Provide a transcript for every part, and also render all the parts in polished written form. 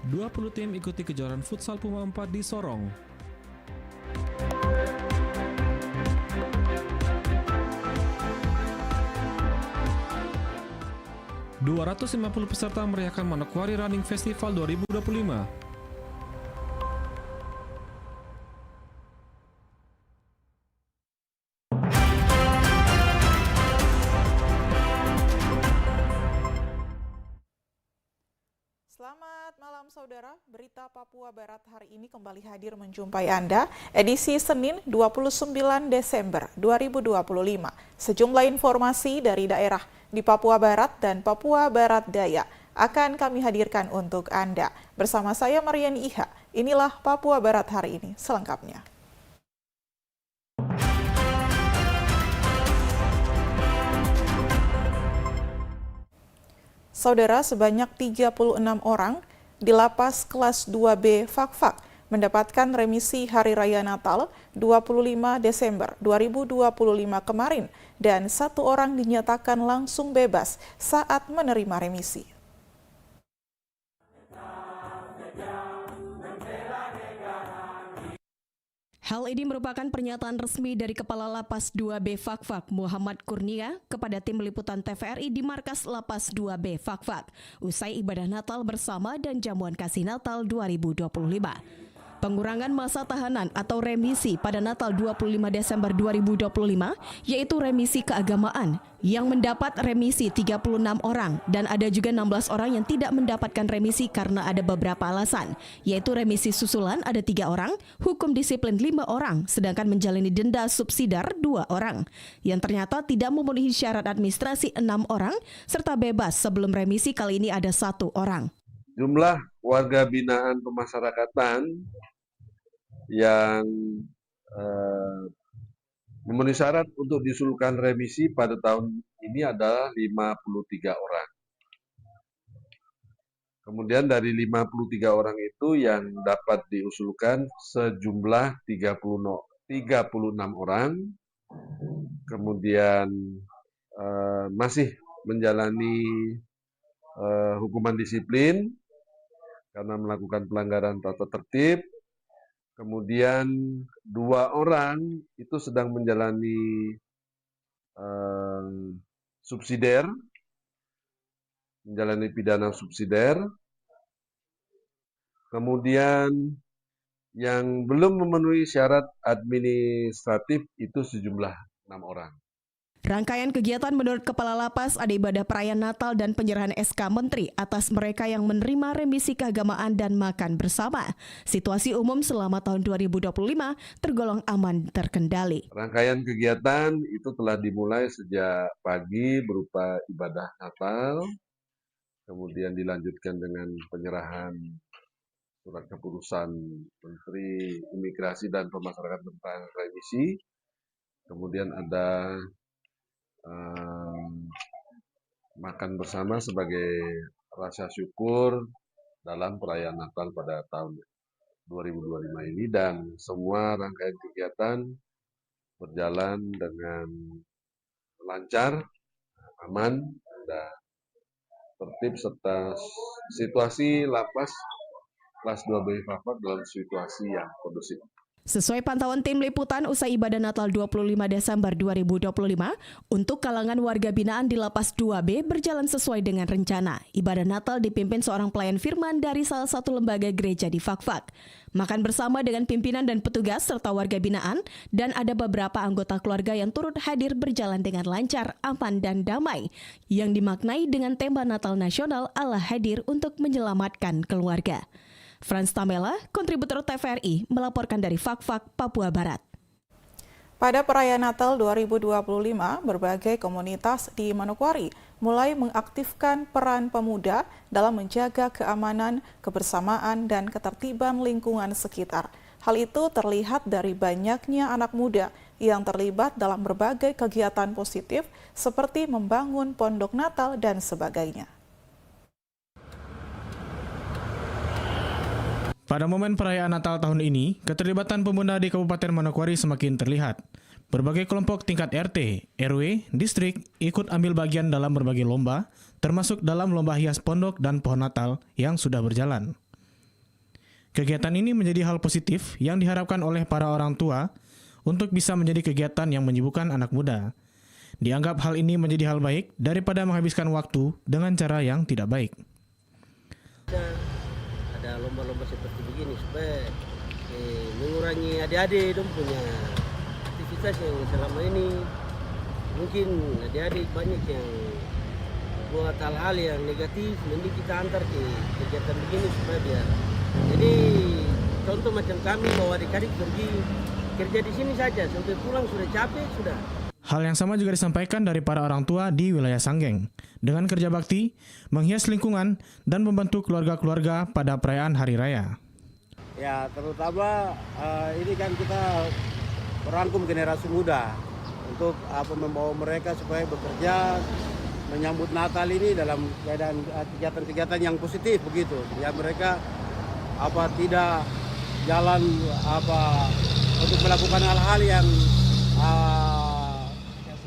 20 tim ikuti kejuaraan futsal Puma 4 di Sorong. ...250 peserta merayakan Manokwari Running Festival 2025. Selamat malam saudara, berita Papua Barat hari ini kembali hadir menjumpai Anda, edisi Senin 29 Desember 2025. Sejumlah informasi dari daerah di Papua Barat dan Papua Barat Daya akan kami hadirkan untuk Anda. Bersama saya Mariani Iha, inilah Papua Barat hari ini selengkapnya. Saudara, sebanyak 36 orang di lapas kelas 2B Fakfak mendapatkan remisi Hari Raya Natal 25 Desember 2025 kemarin dan satu orang dinyatakan langsung bebas saat menerima remisi. Hal ini merupakan pernyataan resmi dari Kepala Lapas 2B Fakfak Muhammad Kurnia kepada tim liputan TVRI di markas Lapas 2B Fakfak usai ibadah Natal bersama dan jamuan kasih Natal 2025. Pengurangan masa tahanan atau remisi pada Natal 25 Desember 2025 yaitu remisi keagamaan yang mendapat remisi 36 orang dan ada juga 16 orang yang tidak mendapatkan remisi karena ada beberapa alasan, yaitu remisi susulan ada 3 orang, hukum disiplin 5 orang, sedangkan menjalani denda subsidiar 2 orang yang ternyata tidak memenuhi syarat administrasi 6 orang serta bebas sebelum remisi kali ini ada 1 orang. Jumlah warga binaan pemasyarakatan yang memenuhi syarat untuk diusulkan remisi pada tahun ini adalah 53 orang. Kemudian dari 53 orang itu yang dapat diusulkan sejumlah 36 orang. Kemudian masih menjalani hukuman disiplin karena melakukan pelanggaran tata tertib. Kemudian 2 orang itu sedang menjalani subsidiar, menjalani pidana subsidiar. Kemudian yang belum memenuhi syarat administratif itu sejumlah 6 orang. Rangkaian kegiatan menurut Kepala Lapas ada ibadah perayaan Natal dan penyerahan SK Menteri atas mereka yang menerima remisi keagamaan dan makan bersama. Situasi umum selama tahun 2025 tergolong aman terkendali. Rangkaian kegiatan itu telah dimulai sejak pagi berupa ibadah Natal, kemudian dilanjutkan dengan penyerahan surat keputusan Menteri Imigrasi dan Pemasarakatan tentang remisi, kemudian ada makan bersama sebagai rasa syukur dalam perayaan Natal pada tahun 2025 ini, dan semua rangkaian kegiatan berjalan dengan lancar, aman, dan tertib serta situasi lapas kelas 2B Fakfak dalam situasi yang kondusif. Sesuai pantauan tim liputan usai ibadah Natal 25 Desember 2025, untuk kalangan warga binaan di Lapas 2B berjalan sesuai dengan rencana. Ibadah Natal dipimpin seorang pelayan firman dari salah satu lembaga gereja di Fakfak. Makan bersama dengan pimpinan dan petugas serta warga binaan dan ada beberapa anggota keluarga yang turut hadir berjalan dengan lancar, aman dan damai yang dimaknai dengan tema Natal Nasional Allah hadir untuk menyelamatkan keluarga. Frans Tamela, kontributor TVRI, melaporkan dari Fakfak, Papua Barat. Pada perayaan Natal 2025, berbagai komunitas di Manokwari mulai mengaktifkan peran pemuda dalam menjaga keamanan, kebersamaan, dan ketertiban lingkungan sekitar. Hal itu terlihat dari banyaknya anak muda yang terlibat dalam berbagai kegiatan positif seperti membangun pondok Natal dan sebagainya. Pada momen perayaan Natal tahun ini, keterlibatan pemuda di Kabupaten Manokwari semakin terlihat. Berbagai kelompok tingkat RT, RW, distrik ikut ambil bagian dalam berbagai lomba, termasuk dalam lomba hias pondok dan pohon Natal yang sudah berjalan. Kegiatan ini menjadi hal positif yang diharapkan oleh para orang tua untuk bisa menjadi kegiatan yang menyibukkan anak muda. Dianggap hal ini menjadi hal baik daripada menghabiskan waktu dengan cara yang tidak baik. Ada lomba-lomba seperti begini supaya mengurangi adik-adik dong punya aktivitas yang selama ini mungkin adik-adik banyak yang buat hal-hal yang negatif, mending kita antar ke kegiatan begini supaya biar. Jadi contoh macam kami bawa adik-adik pergi kerja di sini saja sampai pulang sudah capek sudah. Hal yang sama juga disampaikan dari para orang tua di wilayah Sanggeng dengan kerja bakti, menghias lingkungan dan membantu keluarga-keluarga pada perayaan Hari Raya. Ya, terutama ini kan kita merangkum generasi muda untuk membawa mereka supaya bekerja menyambut Natal ini dalam keadaan kegiatan-kegiatan yang positif begitu. Ya mereka tidak jalan untuk melakukan hal-hal yang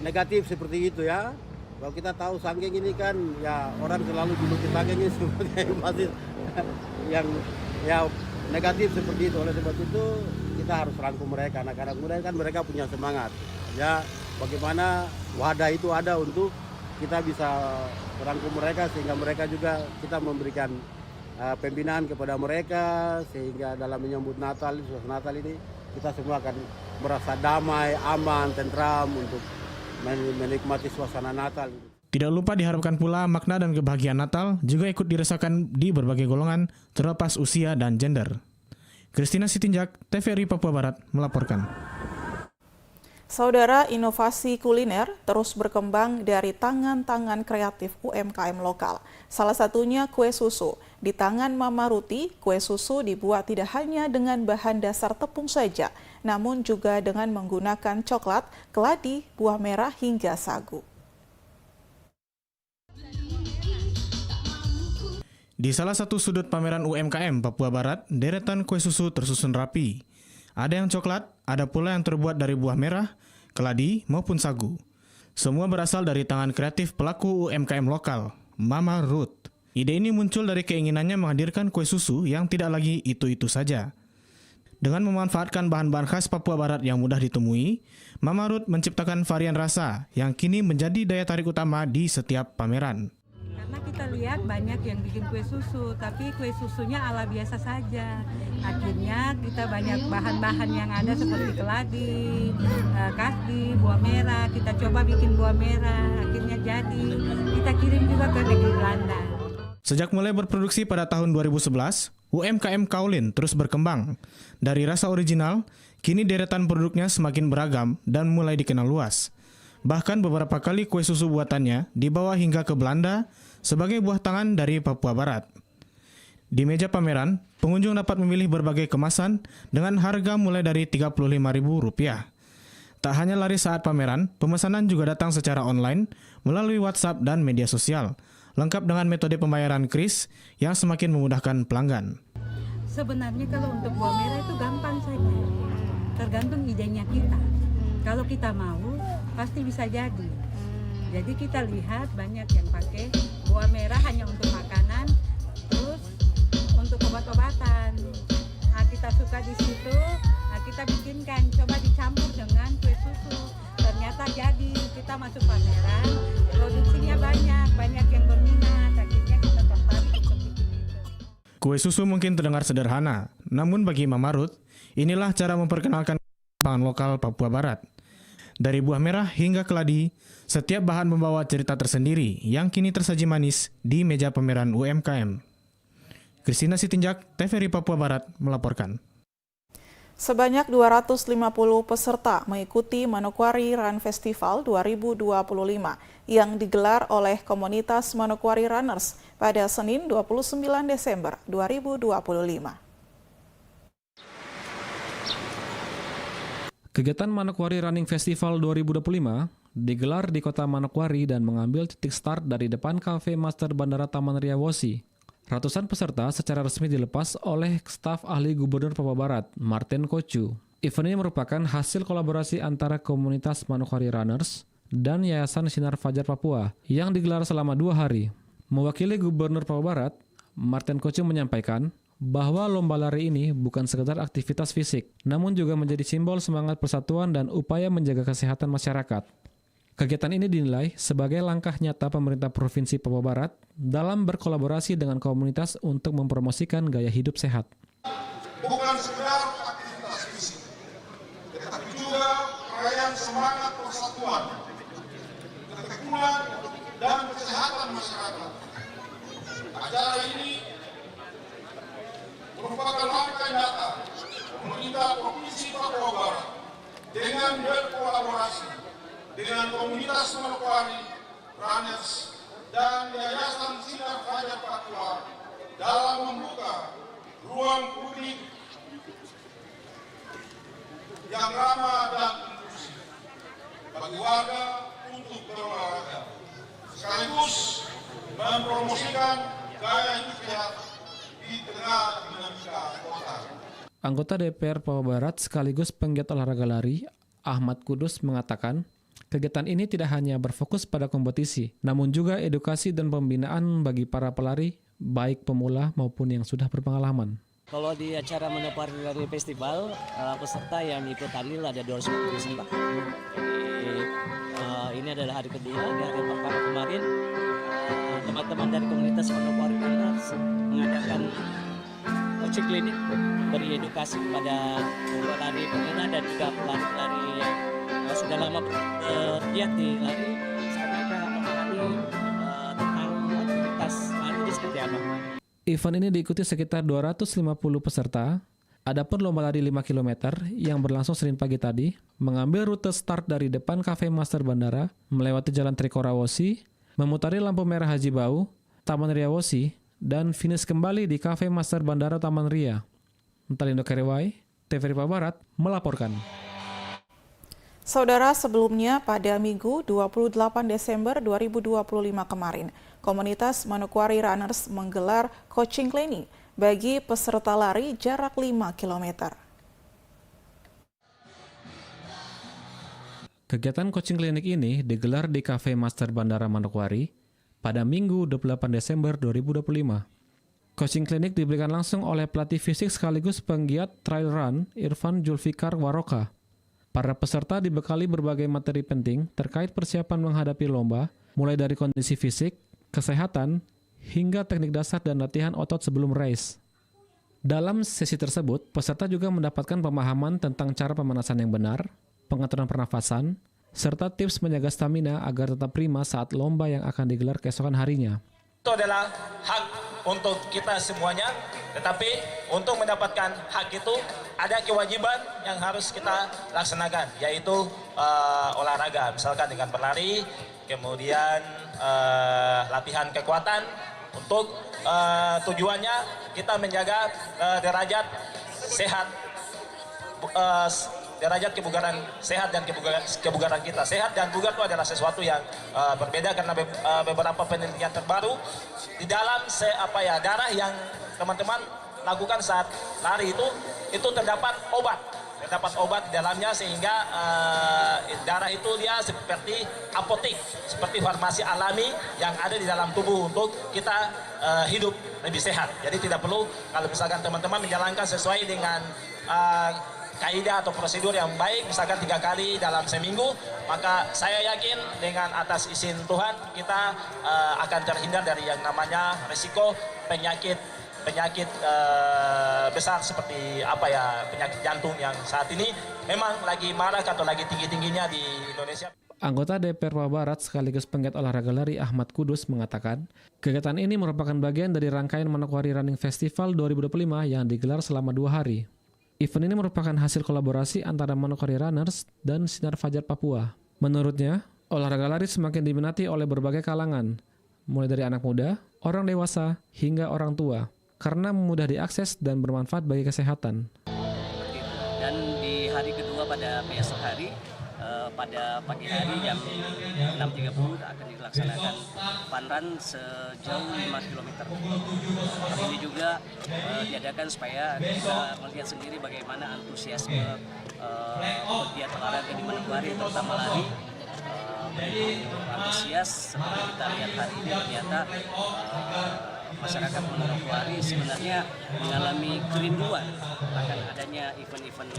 negatif seperti itu ya. Kalau kita tahu Sanggeng ini kan ya orang selalu juluki Sanggeng ini sebagai yang ya negatif seperti itu. Oleh sebab itu kita harus rangkum mereka, anak-anak muda kan mereka punya semangat. Ya bagaimana wadah itu ada untuk kita bisa merangkum mereka sehingga mereka juga kita memberikan pembinaan kepada mereka sehingga dalam menyambut Natal, suasana Natal ini kita semua akan merasa damai, aman, tentram untuk menikmati suasana Natal. Tidak lupa diharapkan pula makna dan kebahagiaan Natal juga ikut dirasakan di berbagai golongan terlepas usia dan gender. Christina Sitinjak, TVRI Papua Barat melaporkan. Saudara, inovasi kuliner terus berkembang dari tangan-tangan kreatif UMKM lokal. Salah satunya kue susu. Di tangan Mama Ruti, kue susu dibuat tidak hanya dengan bahan dasar tepung saja, namun juga dengan menggunakan coklat, keladi, buah merah hingga sagu. Di salah satu sudut pameran UMKM Papua Barat, deretan kue susu tersusun rapi. Ada yang coklat, ada pula yang terbuat dari buah merah, keladi, maupun sagu. Semua berasal dari tangan kreatif pelaku UMKM lokal, Mama Ruth. Ide ini muncul dari keinginannya menghadirkan kue susu yang tidak lagi itu-itu saja. Dengan memanfaatkan bahan-bahan khas Papua Barat yang mudah ditemui, Mama Ruth menciptakan varian rasa yang kini menjadi daya tarik utama di setiap pameran. Karena kita lihat banyak yang bikin kue susu, tapi kue susunya ala biasa saja. Akhirnya kita banyak bahan-bahan yang ada seperti keladi, kasdi, buah merah. Kita coba bikin buah merah, akhirnya jadi. Kita kirim juga ke negeri Belanda. Sejak mulai berproduksi pada tahun 2011, UMKM Kaolin terus berkembang. Dari rasa original, kini deretan produknya semakin beragam dan mulai dikenal luas. Bahkan beberapa kali kue susu buatannya dibawa hingga ke Belanda sebagai buah tangan dari Papua Barat. Di meja pameran, pengunjung dapat memilih berbagai kemasan dengan harga mulai dari Rp35.000. Tak hanya laris saat pameran, pemesanan juga datang secara online melalui WhatsApp dan media sosial, lengkap dengan metode pembayaran kris yang semakin memudahkan pelanggan. Sebenarnya kalau untuk buah merah itu gampang saja, tergantung idenya kita. Kalau kita mau, pasti bisa jadi. Jadi kita lihat banyak yang pakai buah merah hanya untuk makanan, terus untuk obat-obatan. Nah, kita suka di situ, nah kita bikinkan, coba dicampur dengan kue susu. Ternyata jadi, kita masuk pameran, produksinya banyak yang berminat, akhirnya kita tertarik untuk bikin itu. Kue susu mungkin terdengar sederhana, namun bagi Mama Ruth, inilah cara memperkenalkan pangan lokal Papua Barat. Dari buah merah hingga keladi, setiap bahan membawa cerita tersendiri yang kini tersaji manis di meja pameran UMKM. Christina Sitinjak, TVRI Papua Barat melaporkan. Sebanyak 250 peserta mengikuti Manokwari Run Festival 2025 yang digelar oleh komunitas Manokwari Runners pada Senin 29 Desember 2025. Kegiatan Manokwari Running Festival 2025 digelar di kota Manokwari dan mengambil titik start dari depan Cafe Master Bandara Taman Ria Wosi. Ratusan peserta secara resmi dilepas oleh staf ahli Gubernur Papua Barat, Martin Kocu. Event ini merupakan hasil kolaborasi antara komunitas Manokwari Runners dan Yayasan Sinar Fajar Papua yang digelar selama 2 hari. Mewakili Gubernur Papua Barat, Martin Kocu menyampaikan bahwa lomba lari ini bukan sekedar aktivitas fisik, namun juga menjadi simbol semangat persatuan dan upaya menjaga kesehatan masyarakat. Kegiatan ini dinilai sebagai langkah nyata pemerintah Provinsi Papua Barat dalam berkolaborasi dengan komunitas untuk mempromosikan gaya hidup sehat. Bukan sekedar aktivitas fisik, tetapi juga perayaan semangat persatuan, keteguhan, dan kesehatan masyarakat. Acara ini merupakan langkah nyata pemerintah Provinsi Papua Barat dengan berkolaborasi dengan komunitas Manokwari, Runners, dan Yayasan Sinar Fajar Papua dalam membuka ruang publik yang ramah dan inklusif bagi warga untuk berolahraga, sekaligus mempromosikan gaya hidup sehat di tengah dinamika kota. Anggota DPR Papua Barat sekaligus penggiat olahraga lari, Ahmad Kudus mengatakan, kegiatan ini tidak hanya berfokus pada kompetisi, namun juga edukasi dan pembinaan bagi para pelari, baik pemula maupun yang sudah berpengalaman. Kalau di acara Manokwari Lari Festival, peserta yang ikut andil ada 200 peserta. Jadi, ini adalah hari kedua, di hari pertama kemarin teman-teman dari komunitas Manokwari mengadakan coaching klinik, beri edukasi kepada pelari pemula dan juga pelari-pelari yang sudah lama bergiat di lari, supaya mereka memahami tentang aktivitas lari itu seperti apa. Event ini diikuti sekitar 250 peserta. Adapun lomba lari 5 km yang berlangsung Senin pagi tadi mengambil rute start dari depan Cafe Master Bandara, melewati Jalan Trikorawosi, memutari lampu merah Haji Bau, Taman Ria Wosi, dan finish kembali di Cafe Master Bandara Taman Ria. Talindo Kerewai, TVRI Papua Barat melaporkan. Saudara, sebelumnya pada Minggu 28 Desember 2025 kemarin, komunitas Manokwari Runners menggelar coaching clinic bagi peserta lari jarak 5 km. Kegiatan coaching klinik ini digelar di Cafe Master Bandara Manokwari pada Minggu 28 Desember 2025. Coaching klinik diberikan langsung oleh pelatih fisik sekaligus penggiat trail run Irfan Julfikar Waroka. Para peserta dibekali berbagai materi penting terkait persiapan menghadapi lomba, mulai dari kondisi fisik, kesehatan, hingga teknik dasar dan latihan otot sebelum race. Dalam sesi tersebut, peserta juga mendapatkan pemahaman tentang cara pemanasan yang benar, pengaturan pernafasan, serta tips menjaga stamina agar tetap prima saat lomba yang akan digelar keesokan harinya. Itu adalah hak untuk kita semuanya, tetapi untuk mendapatkan hak itu ada kewajiban yang harus kita laksanakan, yaitu olahraga, misalkan dengan berlari, kemudian latihan kekuatan untuk tujuannya kita menjaga derajat sehat, derajat kebugaran sehat dan kebugaran kita. Sehat dan bugar itu adalah sesuatu yang berbeda karena beberapa penelitian terbaru di dalam darah yang teman-teman lakukan saat lari itu terdapat obat di dalamnya, sehingga darah itu dia seperti apotek, seperti farmasi alami yang ada di dalam tubuh untuk kita hidup lebih sehat. Jadi tidak perlu kalau misalkan teman-teman menjalankan sesuai dengan kaidah atau prosedur yang baik, misalkan 3 kali dalam seminggu, maka saya yakin dengan atas izin Tuhan kita akan terhindar dari yang namanya risiko penyakit besar seperti penyakit jantung yang saat ini memang lagi marak atau lagi tinggi-tingginya di Indonesia. Anggota DPR Papua Barat sekaligus penggiat olahraga lari Ahmad Kudus mengatakan, kegiatan ini merupakan bagian dari rangkaian Manokwari Running Festival 2025 yang digelar selama 2 hari. Event ini merupakan hasil kolaborasi antara Manokwari Runners dan Sinar Fajar Papua. Menurutnya, olahraga lari semakin diminati oleh berbagai kalangan, mulai dari anak muda, orang dewasa, hingga orang tua, karena mudah diakses dan bermanfaat bagi kesehatan. Dan di hari kedua pada besok hari, pada pagi hari jam 6.30 akan dilaksanakan fun run sejauh 5 km. Hari ini juga diadakan supaya kita melihat sendiri bagaimana antusiasme pegiat olahraga di Manokwari, terutama lari. Antusias seperti kita lihat hari ini ternyata masyarakat Manokwari sebenarnya mengalami kerinduan akan adanya event-event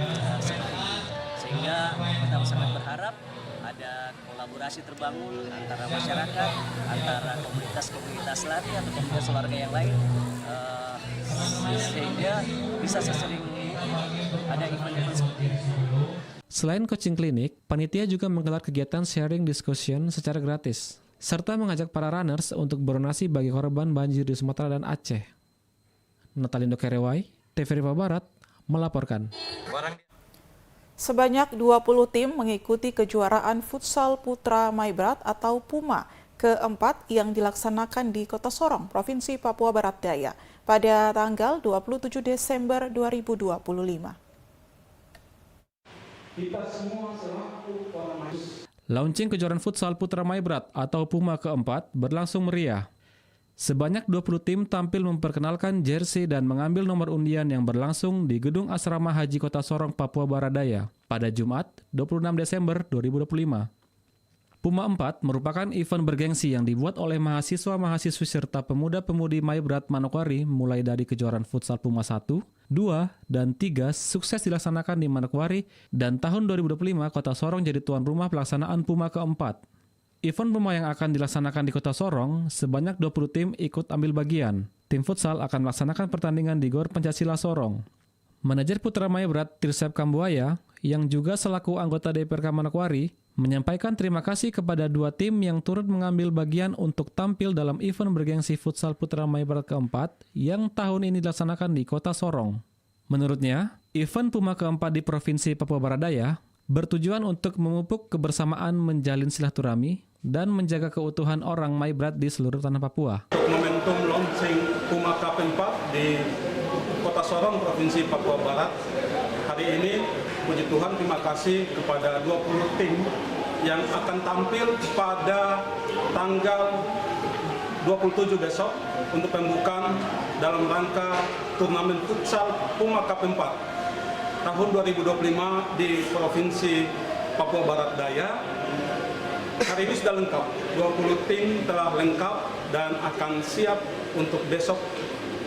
seperti ini, sehingga kita sangat berharap ada kolaborasi terbangun antara masyarakat, antara komunitas-komunitas lari atau komunitas olahraga yang lain, sehingga bisa sesering ada event-event seperti ini. Selain coaching klinik, panitia juga menggelar kegiatan sharing discussion secara gratis, serta mengajak para runners untuk berdonasi bagi korban banjir di Sumatera dan Aceh. Natalindo Kerewai, TVRI Barat, melaporkan. Sebanyak 20 tim mengikuti kejuaraan futsal putra Maibrat atau PUMA keempat yang dilaksanakan di Kota Sorong, Provinsi Papua Barat Daya pada tanggal 27 Desember 2025. Launching kejuaraan futsal putra Maibrat atau PUMA keempat berlangsung meriah. Sebanyak 20 tim tampil memperkenalkan jersey dan mengambil nomor undian yang berlangsung di Gedung Asrama Haji Kota Sorong, Papua Barat Daya pada Jumat 26 Desember 2025. PUMA 4 merupakan event bergengsi yang dibuat oleh mahasiswa-mahasiswi serta pemuda-pemudi Maibrat Manokwari mulai dari kejuaraan futsal PUMA 1, 2, dan 3 sukses dilaksanakan di Manokwari dan tahun 2025 Kota Sorong jadi tuan rumah pelaksanaan PUMA keempat. Event PUMA yang akan dilaksanakan di Kota Sorong, sebanyak 20 tim ikut ambil bagian. Tim futsal akan melaksanakan pertandingan di Gor Pancasila Sorong. Manajer Putra Maibrat Tirsep Kambuaya, yang juga selaku anggota DPRK Manokwari, menyampaikan terima kasih kepada dua tim yang turut mengambil bagian untuk tampil dalam event bergengsi futsal Putra Maibrat keempat yang tahun ini dilaksanakan di Kota Sorong. Menurutnya, event PUMA keempat di Provinsi Papua Barat Daya bertujuan untuk memupuk kebersamaan, menjalin silaturahmi, dan menjaga keutuhan orang Maibrat di seluruh tanah Papua. Untuk momentum launching PUMA Cup 4 di Kota Sorong, Provinsi Papua Barat, hari ini puji Tuhan terima kasih kepada 20 tim yang akan tampil pada tanggal 27 besok untuk pembukaan dalam rangka turnamen futsal PUMA Cup 4 tahun 2025 di Provinsi Papua Barat Daya. Hari ini sudah lengkap, 20 tim telah lengkap dan akan siap untuk besok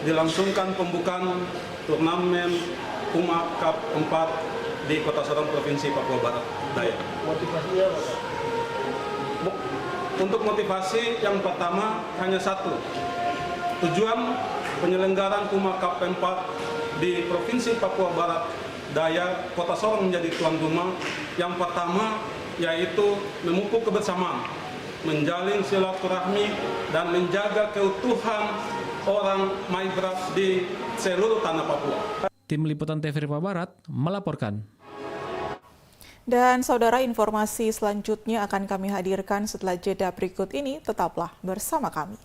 dilangsungkan pembukaan turnamen PUMA Cup 4 di Kota Sorong, Provinsi Papua Barat Daya. Motivasinya apa? Untuk motivasi yang pertama hanya satu. Tujuan penyelenggaraan PUMA Cup 4 di Provinsi Papua Barat Daya, Kota Sorong menjadi tuan rumah. Yang pertama yaitu memupuk kebersamaan, menjalin silaturahmi, dan menjaga keutuhan orang Maibrat di seluruh tanah Papua. Tim Liputan TVRI Papua Barat melaporkan. Dan saudara, informasi selanjutnya akan kami hadirkan setelah jeda berikut ini. Tetaplah bersama kami.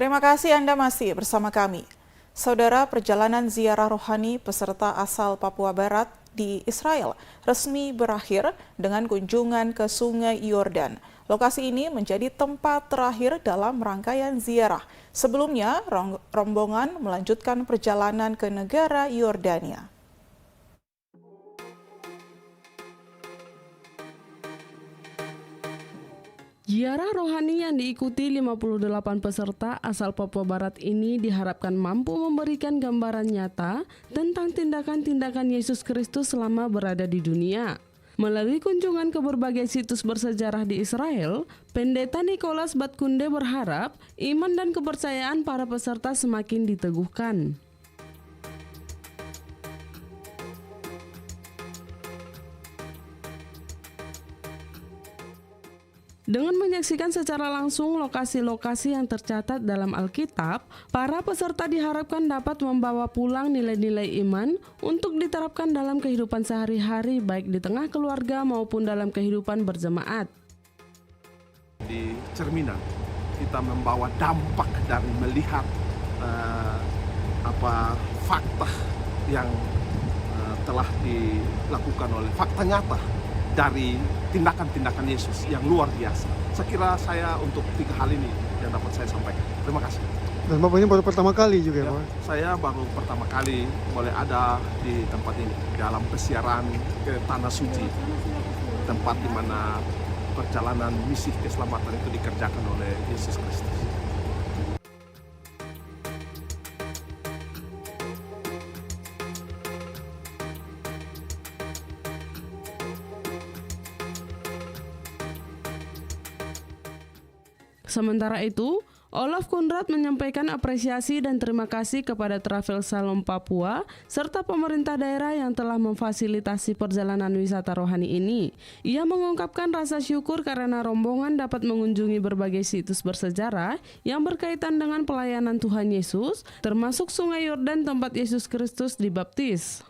Terima kasih Anda masih bersama kami. Saudara, perjalanan ziarah rohani peserta asal Papua Barat di Israel resmi berakhir dengan kunjungan ke Sungai Yordan. Lokasi ini menjadi tempat terakhir dalam rangkaian ziarah. Sebelumnya, rombongan melanjutkan perjalanan ke negara Yordania. Ziarah rohani yang diikuti 58 peserta asal Papua Barat ini diharapkan mampu memberikan gambaran nyata tentang tindakan-tindakan Yesus Kristus selama berada di dunia. Melalui kunjungan ke berbagai situs bersejarah di Israel, Pendeta Nicholas Batkunde berharap iman dan kepercayaan para peserta semakin diteguhkan. Dengan menyaksikan secara langsung lokasi-lokasi yang tercatat dalam Alkitab, para peserta diharapkan dapat membawa pulang nilai-nilai iman untuk diterapkan dalam kehidupan sehari-hari, baik di tengah keluarga maupun dalam kehidupan berjemaat. Di cerminan, kita membawa dampak dari melihat fakta yang telah dilakukan oleh fakta nyata dari tindakan-tindakan Yesus yang luar biasa. Sekira saya untuk 3 hal ini yang dapat saya sampaikan. Terima kasih. Dan Bapak ini baru pertama kali juga ya, Pak? Saya baru pertama kali boleh ada di tempat ini, dalam pesiaran ke Tanah Suci, tempat di mana perjalanan misi keselamatan itu dikerjakan oleh Yesus Kristus. Sementara itu, Olaf Konrad menyampaikan apresiasi dan terima kasih kepada Travel Salom Papua serta pemerintah daerah yang telah memfasilitasi perjalanan wisata rohani ini. Ia mengungkapkan rasa syukur karena rombongan dapat mengunjungi berbagai situs bersejarah yang berkaitan dengan pelayanan Tuhan Yesus, termasuk Sungai Yordan tempat Yesus Kristus dibaptis.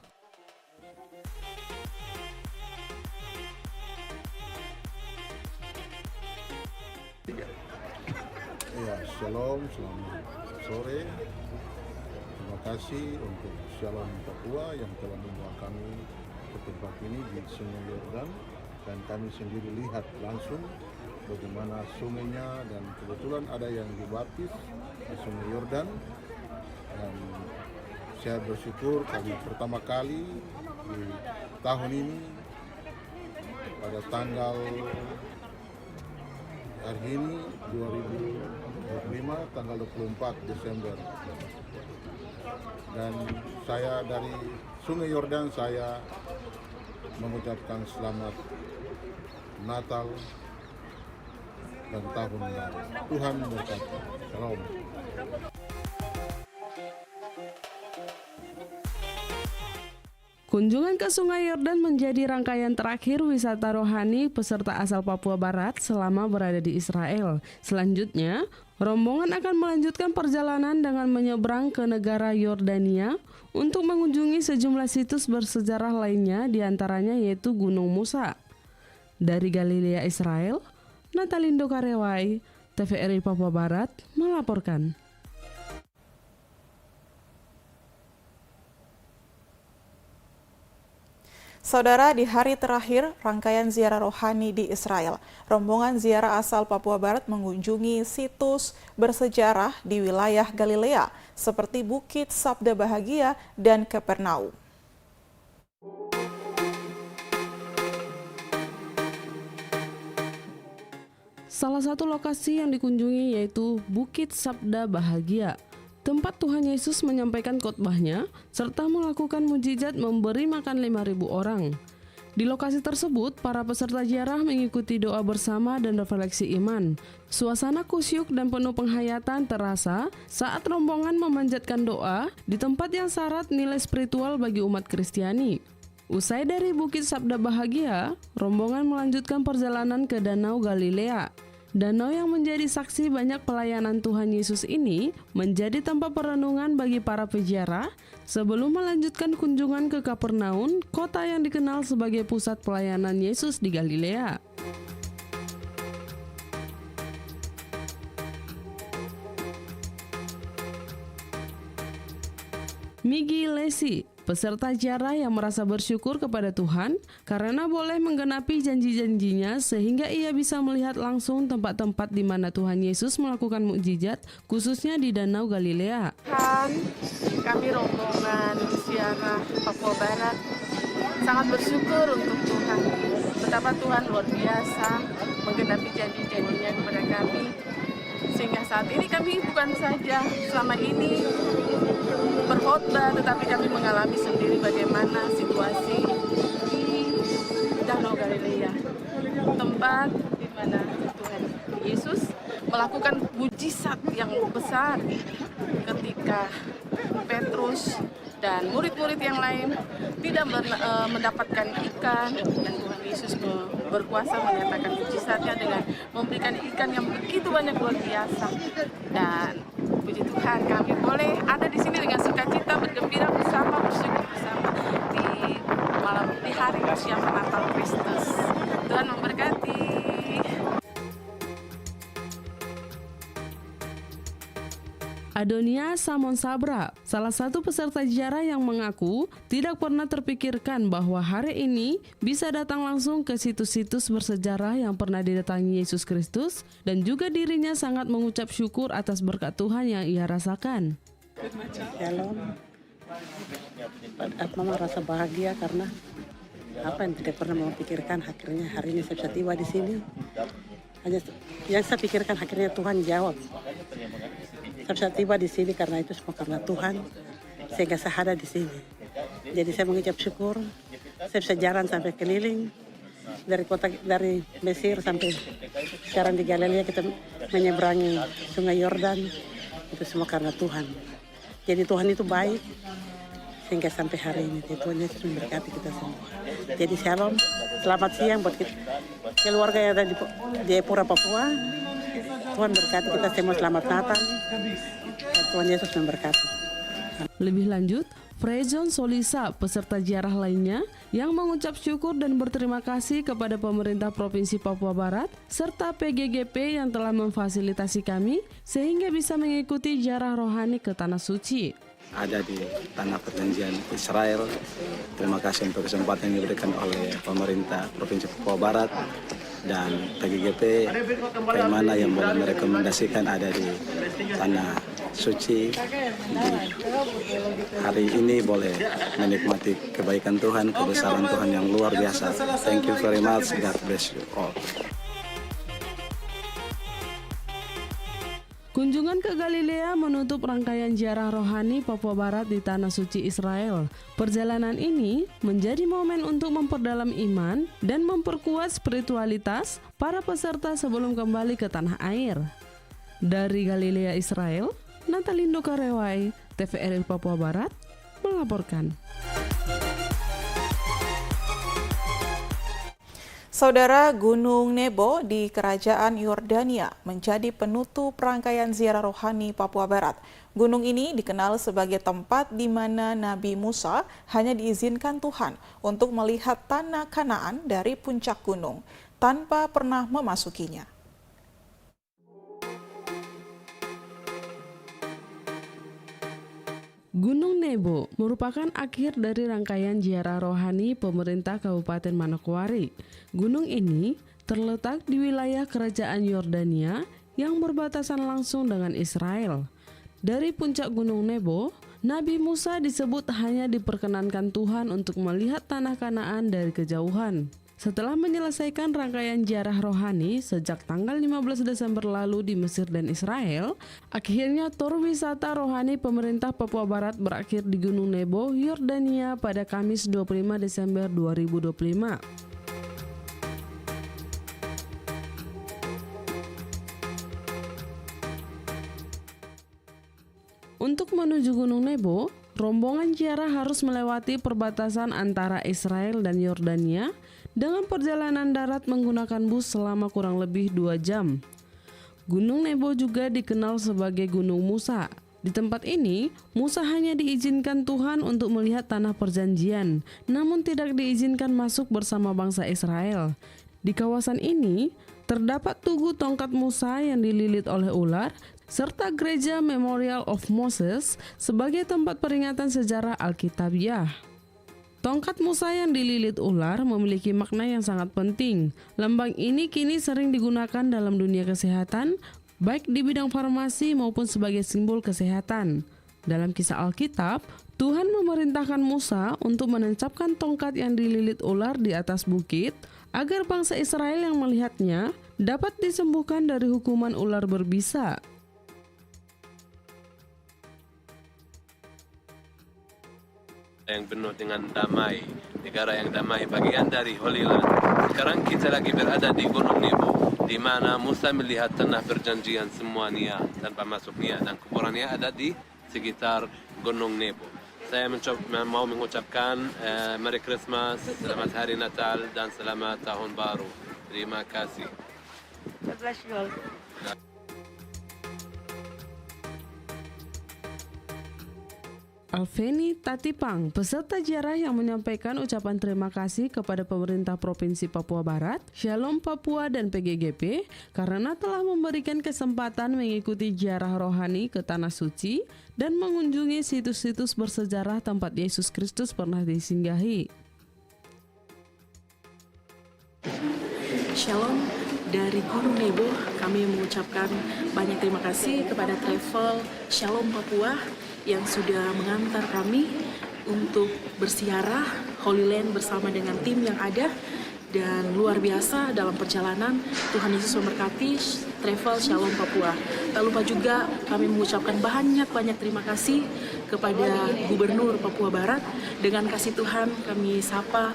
Ya, Shalom, selamat sore. Terima kasih untuk Shalom Papua yang telah membawa kami ke tempat ini di Sungai Yordan, dan kami sendiri lihat langsung bagaimana sungainya, dan kebetulan ada yang dibaptis di Sungai Yordan. Dan saya bersyukur kami pertama kali di tahun ini pada tanggal hari ini 2025 tanggal 24 Desember, dan saya dari Sungai Yordan saya mengucapkan selamat Natal dan tahun baru. Tuhan memberkati. Shalom. Kunjungan ke Sungai Yordan menjadi rangkaian terakhir wisata rohani peserta asal Papua Barat selama berada di Israel. Selanjutnya, rombongan akan melanjutkan perjalanan dengan menyeberang ke negara Yordania untuk mengunjungi sejumlah situs bersejarah lainnya, diantaranya yaitu Gunung Musa. Dari Galilea, Israel, Natalindo Karewai, TVRI Papua Barat melaporkan. Saudara, di hari terakhir rangkaian ziarah rohani di Israel, rombongan ziarah asal Papua Barat mengunjungi situs bersejarah di wilayah Galilea seperti Bukit Sabda Bahagia dan Kapernaum. Salah satu lokasi yang dikunjungi yaitu Bukit Sabda Bahagia, tempat Tuhan Yesus menyampaikan khotbahnya serta melakukan mukjizat memberi makan 5.000 orang. Di lokasi tersebut, para peserta ziarah mengikuti doa bersama dan refleksi iman. Suasana kusyuk dan penuh penghayatan terasa saat rombongan memanjatkan doa di tempat yang syarat nilai spiritual bagi umat Kristiani. Usai dari Bukit Sabda Bahagia, rombongan melanjutkan perjalanan ke Danau Galilea. Danau yang menjadi saksi banyak pelayanan Tuhan Yesus ini menjadi tempat perenungan bagi para peziarah sebelum melanjutkan kunjungan ke Kapernaum, kota yang dikenal sebagai pusat pelayanan Yesus di Galilea. Migi Lesi, peserta ziarah yang merasa bersyukur kepada Tuhan karena boleh menggenapi janji-janjinya sehingga ia bisa melihat langsung tempat-tempat di mana Tuhan Yesus melakukan mukjizat, khususnya di Danau Galilea. Kami rombongan ziarah Papua Barat sangat bersyukur untuk Tuhan. Betapa Tuhan luar biasa menggenapi janji-janjinya kepada kami. Sehingga saat ini kami bukan saja selama ini berkhotbah, tetapi kami mengalami sendiri bagaimana situasi di Danau Galilea, tempat di mana Tuhan Yesus melakukan mujizat yang besar ketika Petrus dan murid-murid yang lain tidak mendapatkan ikan, dan Tuhan Yesus berkuasa menyatakan mujizatnya dengan memberikan ikan yang begitu banyak, luar biasa. Dan puji Tuhan, kami boleh ada di sini dengan sukacita, bergembira bersama, bersyukur bersama di hari persiapan Natal Kristus. Tuhan memberkati. Adonia Samon Sabra, salah satu peserta ziarah yang mengaku tidak pernah terpikirkan bahwa hari ini bisa datang langsung ke situs-situs bersejarah yang pernah didatangi Yesus Kristus, dan juga dirinya sangat mengucap syukur atas berkat Tuhan yang ia rasakan. Shalom. Mama rasa bahagia karena apa yang tidak pernah mama pikirkan, akhirnya hari ini saya bisa tiba di sini. Hanya yang saya pikirkan akhirnya Tuhan jawab. Saya bisa tiba di sini karena itu semua karena Tuhan, sehingga saya ada di sini. Jadi saya mengucap syukur. Saya bisa jalan sampai keliling dari Mesir sampai sekarang di Galilea, kita menyeberangi Sungai Yordan. Itu semua karena Tuhan. Jadi Tuhan itu baik sehingga sampai hari ini Tuhan Yesus memberkati kita semua. Jadi shalom, selamat siang buat keluarga yang ada di Jayapura, Papua. Tuhan berkati kita semua, selamat Natal. Tuhan Yesus memberkati. Lebih lanjut, Frezon Solisa, peserta ziarah lainnya, yang mengucap syukur dan berterima kasih kepada pemerintah Provinsi Papua Barat serta PGGP yang telah memfasilitasi kami sehingga bisa mengikuti ziarah rohani ke Tanah Suci. Ada di Tanah Perjanjian Israel. Terima kasih untuk kesempatan yang diberikan oleh pemerintah Provinsi Papua Barat dan PGGP, bagaimana yang boleh merekomendasikan ada di Tanah Suci. Hari ini boleh menikmati kebaikan Tuhan, kebesaran Tuhan yang luar biasa. Thank you very much. God bless you all. Kunjungan ke Galilea menutup rangkaian ziarah rohani Papua Barat di Tanah Suci Israel. Perjalanan ini menjadi momen untuk memperdalam iman dan memperkuat spiritualitas para peserta sebelum kembali ke tanah air. Dari Galilea Israel, Natalindo Karewai, TVRI Papua Barat, melaporkan. Saudara, Gunung Nebo di Kerajaan Yordania menjadi penutup rangkaian ziarah rohani Papua Barat. Gunung ini dikenal sebagai tempat di mana Nabi Musa hanya diizinkan Tuhan untuk melihat tanah Kanaan dari puncak gunung tanpa pernah memasukinya. Gunung Nebo merupakan akhir dari rangkaian ziarah rohani pemerintah Kabupaten Manokwari. Gunung ini terletak di wilayah Kerajaan Yordania yang berbatasan langsung dengan Israel. Dari puncak Gunung Nebo, Nabi Musa disebut hanya diperkenankan Tuhan untuk melihat tanah Kanaan dari kejauhan. Setelah menyelesaikan rangkaian ziarah rohani sejak tanggal 15 Desember lalu di Mesir dan Israel, akhirnya tur wisata rohani pemerintah Papua Barat berakhir di Gunung Nebo, Yordania pada Kamis 25 Desember 2025. Untuk menuju Gunung Nebo, rombongan ziarah harus melewati perbatasan antara Israel dan Yordania dengan perjalanan darat menggunakan bus selama kurang lebih 2 jam. Gunung Nebo juga dikenal sebagai Gunung Musa. Di tempat ini, Musa hanya diizinkan Tuhan untuk melihat tanah perjanjian, namun tidak diizinkan masuk bersama bangsa Israel. Di kawasan ini terdapat tugu tongkat Musa yang dililit oleh ular serta gereja Memorial of Moses sebagai tempat peringatan sejarah Alkitabiah. Tongkat Musa yang dililit ular memiliki makna yang sangat penting. Lambang ini kini sering digunakan dalam dunia kesehatan, baik di bidang farmasi maupun sebagai simbol kesehatan. Dalam kisah Alkitab, Tuhan memerintahkan Musa untuk menancapkan tongkat yang dililit ular di atas bukit agar bangsa Israel yang melihatnya dapat disembuhkan dari hukuman ular berbisa. Yang penuh dengan damai, negara yang damai, bagian dari Holy Land. Sekarang kita lagi berada di Gunung Nebo, di mana Musa melihat tanah perjanjian semuanya tanpa masuk Nia, dan kuburannya ada di sekitar Gunung Nebo. Saya mau mengucapkan Merry Christmas, Selamat Hari Natal, dan Selamat Tahun Baru. Terima kasih. God bless you all. Alveni Tatipang, peserta ziarah yang menyampaikan ucapan terima kasih kepada pemerintah Provinsi Papua Barat, Shalom Papua dan PGGP karena telah memberikan kesempatan mengikuti ziarah rohani ke Tanah Suci dan mengunjungi situs-situs bersejarah tempat Yesus Kristus pernah disinggahi. Shalom, dari Gunung Nebo kami mengucapkan banyak terima kasih kepada travel Shalom Papua yang sudah mengantar kami untuk bersiarah Holy Land bersama dengan tim yang ada, dan luar biasa dalam perjalanan. Tuhan Yesus memberkati travel Shalom Papua. Tak lupa juga kami mengucapkan banyak terima kasih kepada Gubernur Papua Barat. Dengan kasih Tuhan kami sapa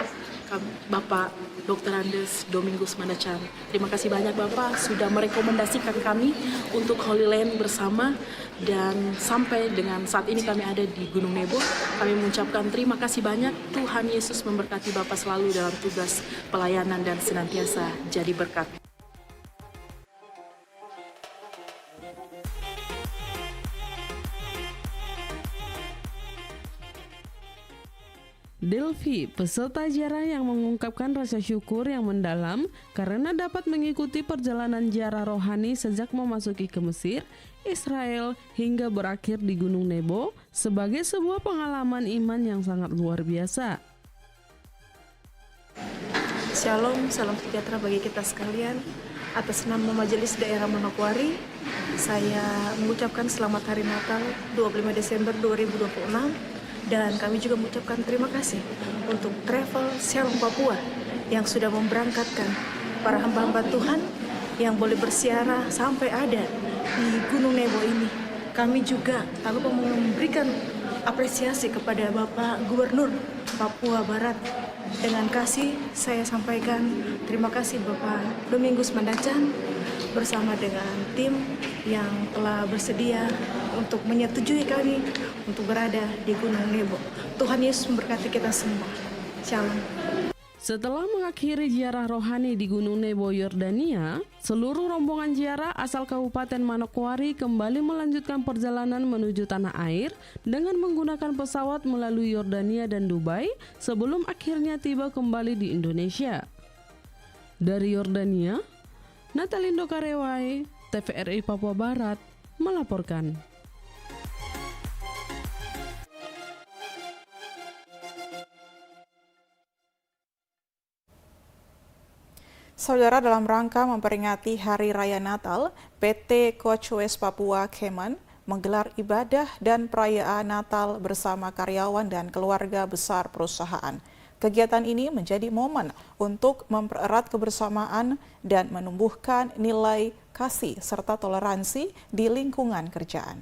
Bapak Dr. Andes Domingus Mandacan. Terima kasih banyak Bapak sudah merekomendasikan kami untuk Holy Land bersama, dan sampai dengan saat ini kami ada di Gunung Nebo. Kami mengucapkan terima kasih banyak. Tuhan Yesus memberkati Bapak selalu dalam tugas pelayanan dan senantiasa jadi berkat. Delvi, peserta ziarah yang mengungkapkan rasa syukur yang mendalam karena dapat mengikuti perjalanan ziarah rohani sejak memasuki ke Mesir, Israel, hingga berakhir di Gunung Nebo sebagai sebuah pengalaman iman yang sangat luar biasa. Shalom, salam sejahtera bagi kita sekalian. Atas nama Majelis Daerah Manokwari, saya mengucapkan selamat Hari Natal 25 Desember 2026. Dan kami juga mengucapkan terima kasih untuk travel Shalom Papua yang sudah memberangkatkan para hamba-hamba Tuhan yang boleh bersiarah sampai ada di Gunung Nebo ini. Kami juga tak lupa memberikan apresiasi kepada Bapak Gubernur Papua Barat. Dengan kasih saya sampaikan terima kasih Bapak Domingus Mandacan bersama dengan tim yang telah bersedia untuk menyetujui kami untuk berada di Gunung Nebo. Tuhan Yesus memberkati kita semua. Shalom. Setelah mengakhiri ziarah rohani di Gunung Nebo, Yordania, seluruh rombongan ziarah asal Kabupaten Manokwari kembali melanjutkan perjalanan menuju tanah air dengan menggunakan pesawat melalui Yordania dan Dubai sebelum akhirnya tiba kembali di Indonesia. Dari Yordania, Natalindo Karewai, TVRI Papua Barat, melaporkan. Saudara, dalam rangka memperingati Hari Raya Natal, PT Coachways Papua Keman menggelar ibadah dan perayaan Natal bersama karyawan dan keluarga besar perusahaan. Kegiatan ini menjadi momen untuk mempererat kebersamaan dan menumbuhkan nilai kasih serta toleransi di lingkungan kerjaan.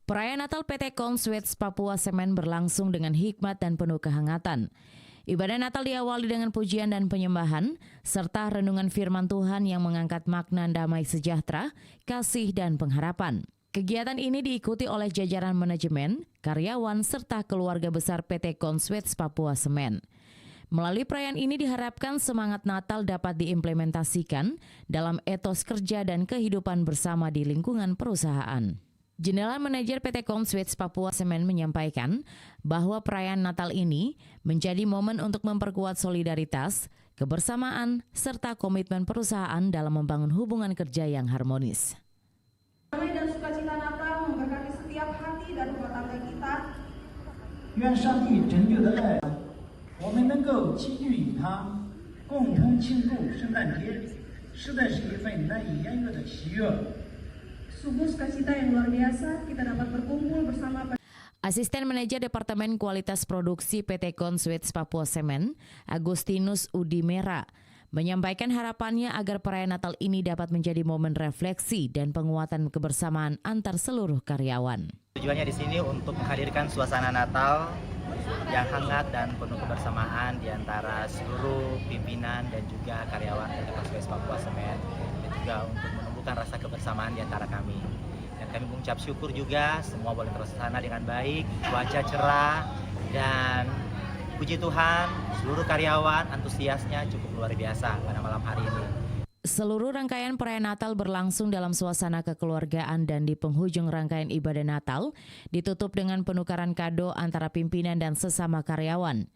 Perayaan Natal PT Coachways Papua Semen berlangsung dengan hikmat dan penuh kehangatan. Ibadah Natal diawali dengan pujian dan penyembahan, serta renungan firman Tuhan yang mengangkat makna damai sejahtera, kasih dan pengharapan. Kegiatan ini diikuti oleh jajaran manajemen, karyawan, serta keluarga besar PT Coachways Papua Semen. Melalui perayaan ini diharapkan semangat Natal dapat diimplementasikan dalam etos kerja dan kehidupan bersama di lingkungan perusahaan. General Manager PT Conswits Papua Semen menyampaikan bahwa perayaan Natal ini menjadi momen untuk memperkuat solidaritas, kebersamaan, serta komitmen perusahaan dalam membangun hubungan kerja yang harmonis. Damai dan sukacita Natal memberkati setiap hati dan rumah tangga kita. 愿上帝拯救的爱，我们能够齐聚一堂，共同庆祝圣诞节，实在是一份难以言喻的喜悦。 Sungguh sukacita yang luar biasa kita dapat berkumpul bersama. Asisten Manajer Departemen Kualitas Produksi PT Conswits Papua Semen, Agustinus Udimera, menyampaikan harapannya agar perayaan Natal ini dapat menjadi momen refleksi dan penguatan kebersamaan antar seluruh karyawan. Tujuannya di sini untuk menghadirkan suasana Natal yang hangat dan penuh kebersamaan di antara seluruh pimpinan dan juga karyawan PT Conswits Papua Semen, dan juga untuk menumbuhkan rasa kebersamaan di antara kami. Dan kami mengucap syukur juga semua boleh terlaksana dengan baik, cuaca cerah, dan puji Tuhan seluruh karyawan antusiasnya cukup luar biasa pada malam hari ini. Seluruh rangkaian perayaan Natal berlangsung dalam suasana kekeluargaan dan di penghujung rangkaian ibadah Natal ditutup dengan penukaran kado antara pimpinan dan sesama karyawan.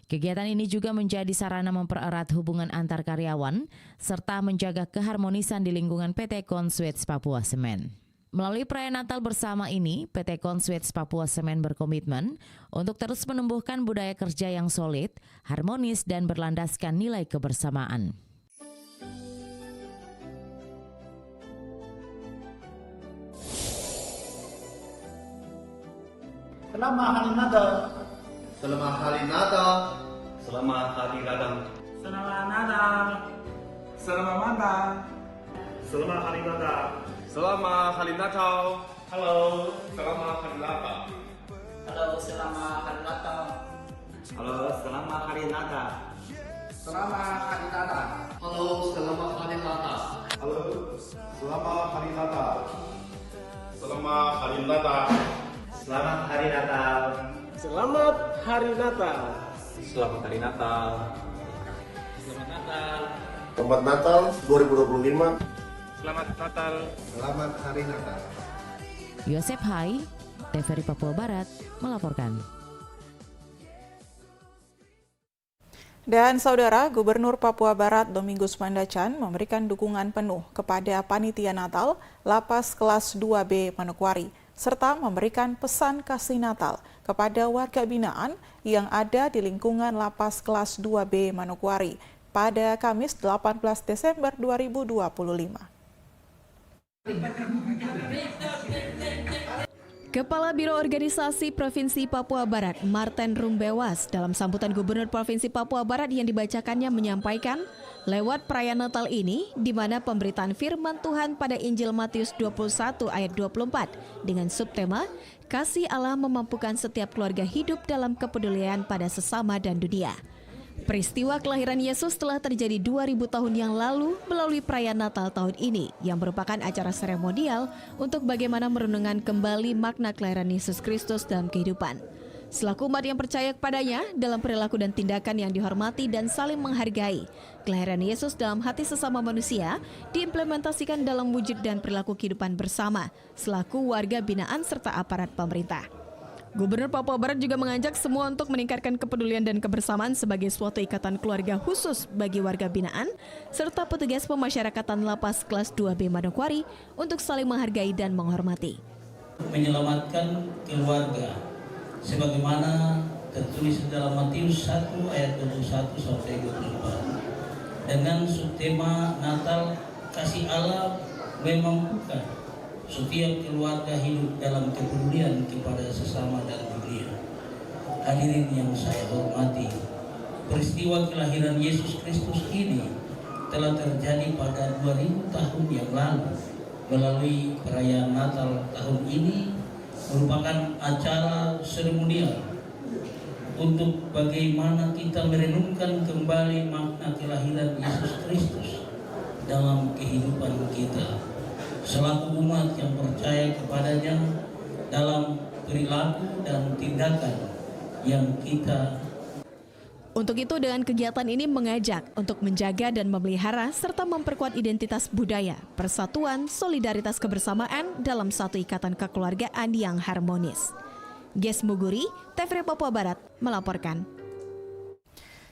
Kegiatan ini juga menjadi sarana mempererat hubungan antar karyawan serta menjaga keharmonisan di lingkungan PT Conswits Papua Semen. Melalui perayaan Natal bersama ini, PT Conswits Papua Semen berkomitmen untuk terus menumbuhkan budaya kerja yang solid, harmonis, dan berlandaskan nilai kebersamaan. Selamat Hari Natal. Selamat Hari Natal. Selamat Hari Natal. Selamat Natal. Selamat Natal. Selamat Hari Natal. Selamat Hari Natal. Halo, selamat Hari Natal. Halo, selamat Hari Natal. Halo, selamat Hari Natal. Selamat Hari Natal. Halo, selamat Hari Natal. Halo, selamat Hari Natal. Selamat Hari Natal. Selamat Hari Natal. Selamat Hari Natal. Selamat Hari Natal. Selamat Natal. Selamat Natal 2025. Selamat Natal. Selamat Hari Natal. Yosep Hai, TVRI Papua Barat melaporkan. Dan saudara, Gubernur Papua Barat Domingus Mandacan memberikan dukungan penuh kepada panitia Natal Lapas Kelas 2B Manokwari, serta memberikan pesan kasih Natal kepada warga binaan yang ada di lingkungan Lapas Kelas 2B Manokwari pada Kamis 18 Desember 2025. Kepala Biro Organisasi Provinsi Papua Barat, Martin Rumbewas, dalam sambutan Gubernur Provinsi Papua Barat yang dibacakannya menyampaikan, lewat perayaan Natal ini, di mana pemberitaan firman Tuhan pada Injil Matius 21 ayat 24, dengan subtema, Kasih Allah memampukan setiap keluarga hidup dalam kepedulian pada sesama dan dunia. Peristiwa kelahiran Yesus telah terjadi 2000 tahun yang lalu melalui perayaan Natal tahun ini yang merupakan acara seremonial untuk bagaimana merenungkan kembali makna kelahiran Yesus Kristus dalam kehidupan. Selaku umat yang percaya kepadanya dalam perilaku dan tindakan yang dihormati dan saling menghargai, kelahiran Yesus dalam hati sesama manusia diimplementasikan dalam wujud dan perilaku kehidupan bersama selaku warga binaan serta aparat pemerintah. Gubernur Papua Barat juga mengajak semua untuk meningkatkan kepedulian dan kebersamaan sebagai suatu ikatan keluarga khusus bagi warga binaan serta petugas pemasyarakatan Lapas Kelas 2B Manokwari untuk saling menghargai dan menghormati. Menyelamatkan keluarga sebagaimana tertulis dalam Matius 1 ayat 21 sampai 24. Dengan subtema Natal, kasih Allah memampukan setiap keluarga hidup dalam kepedulian kepada sesama dan dunia. Hadirin yang saya hormati, peristiwa kelahiran Yesus Kristus ini telah terjadi pada 2000 tahun yang lalu. Melalui perayaan Natal tahun ini merupakan acara seremonial untuk bagaimana kita merenungkan kembali makna kelahiran Yesus Kristus dalam kehidupan kita selaku umat yang percaya kepadanya dalam perilaku dan tindakan yang kita. Untuk itu dengan kegiatan ini mengajak untuk menjaga dan memelihara serta memperkuat identitas budaya, persatuan, solidaritas kebersamaan dalam satu ikatan kekeluargaan yang harmonis. Ges Muguri, TVRI Papua Barat melaporkan.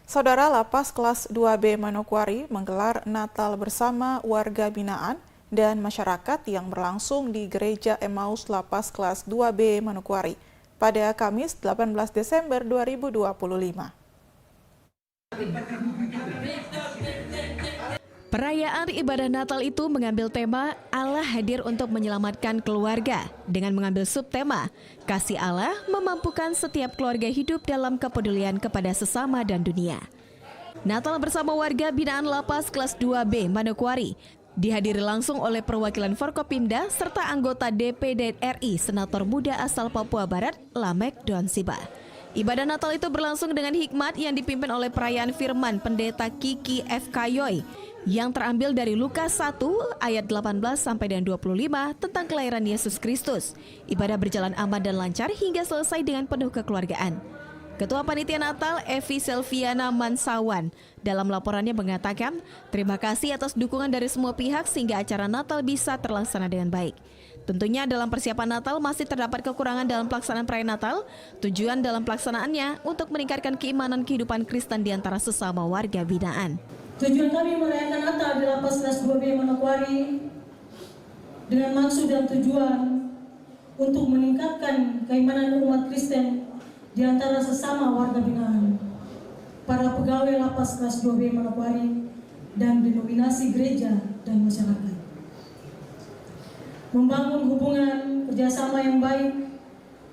Saudara, Lapas kelas 2B Manokwari menggelar Natal bersama warga binaan dan masyarakat yang berlangsung di Gereja Emmaus Lapas kelas 2B Manokwari pada Kamis 18 Desember 2025. Perayaan ibadah Natal itu mengambil tema Allah hadir untuk menyelamatkan keluarga dengan mengambil subtema Kasih Allah memampukan setiap keluarga hidup dalam kepedulian kepada sesama dan dunia. Natal bersama warga binaan Lapas kelas 2B Manokwari dihadiri langsung oleh perwakilan Forkopimda serta anggota DPD RI Senator Muda asal Papua Barat Lamek Donsiba. Ibadah Natal itu berlangsung dengan hikmat yang dipimpin oleh perayaan firman Pendeta Kiki F. Kayoy yang terambil dari Lukas 1 ayat 18 sampai dengan 25 tentang kelahiran Yesus Kristus. Ibadah berjalan aman dan lancar hingga selesai dengan penuh kekeluargaan. Ketua Panitia Natal Evi Selviana Mansawan dalam laporannya mengatakan terima kasih atas dukungan dari semua pihak sehingga acara Natal bisa terlaksana dengan baik. Tentunya dalam persiapan Natal masih terdapat kekurangan dalam pelaksanaan perayaan Natal. Tujuan dalam pelaksanaannya untuk meningkatkan keimanan kehidupan Kristen di antara sesama warga binaan. Tujuan kami merayakan Natal di Lapas kelas 2B Manokwari dengan maksud dan tujuan untuk meningkatkan keimanan umat Kristen di antara sesama warga binaan, para pegawai Lapas kelas 2B Manokwari, dan denominasi gereja dan masyarakat. Membangun hubungan kerjasama yang baik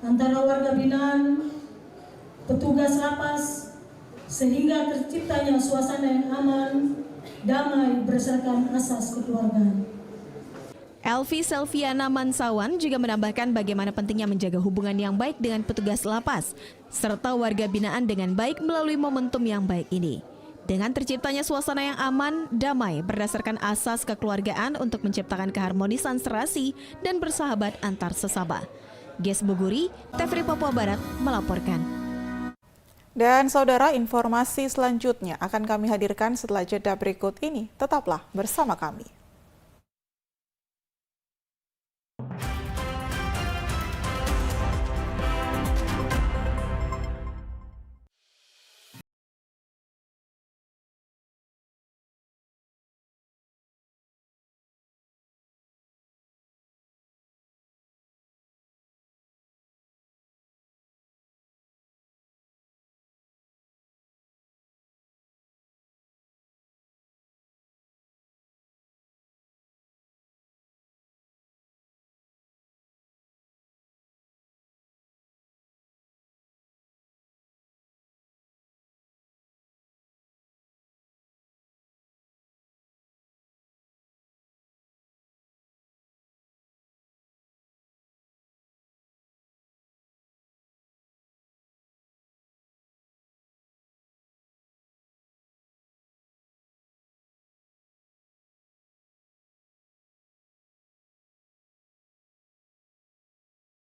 antara warga binaan, petugas lapas, sehingga terciptanya suasana yang aman, damai berdasarkan asas kekeluargaan. Elvi Selviana Mansawan juga menambahkan bagaimana pentingnya menjaga hubungan yang baik dengan petugas lapas, serta warga binaan dengan baik melalui momentum yang baik ini. Dengan terciptanya suasana yang aman, damai berdasarkan asas kekeluargaan untuk menciptakan keharmonisan serasi dan bersahabat antar sesama. Ges Buguri, TVRI Papua Barat melaporkan. Dan saudara, informasi selanjutnya akan kami hadirkan setelah jeda berikut ini. Tetaplah bersama kami.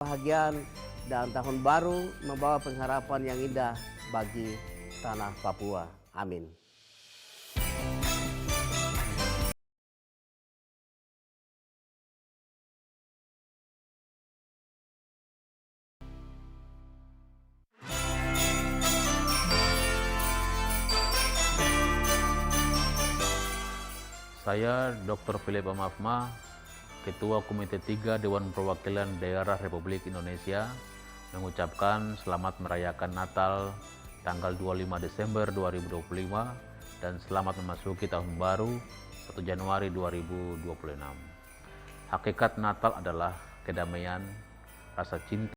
Kebahagiaan dan tahun baru membawa pengharapan yang indah bagi tanah Papua. Amin. Saya Dr. Philip Amafma, Ketua Komite 3 Dewan Perwakilan Daerah Republik Indonesia, mengucapkan selamat merayakan Natal tanggal 25 Desember 2025 dan selamat memasuki tahun baru 1 Januari 2026. Hakikat Natal adalah kedamaian, rasa cinta,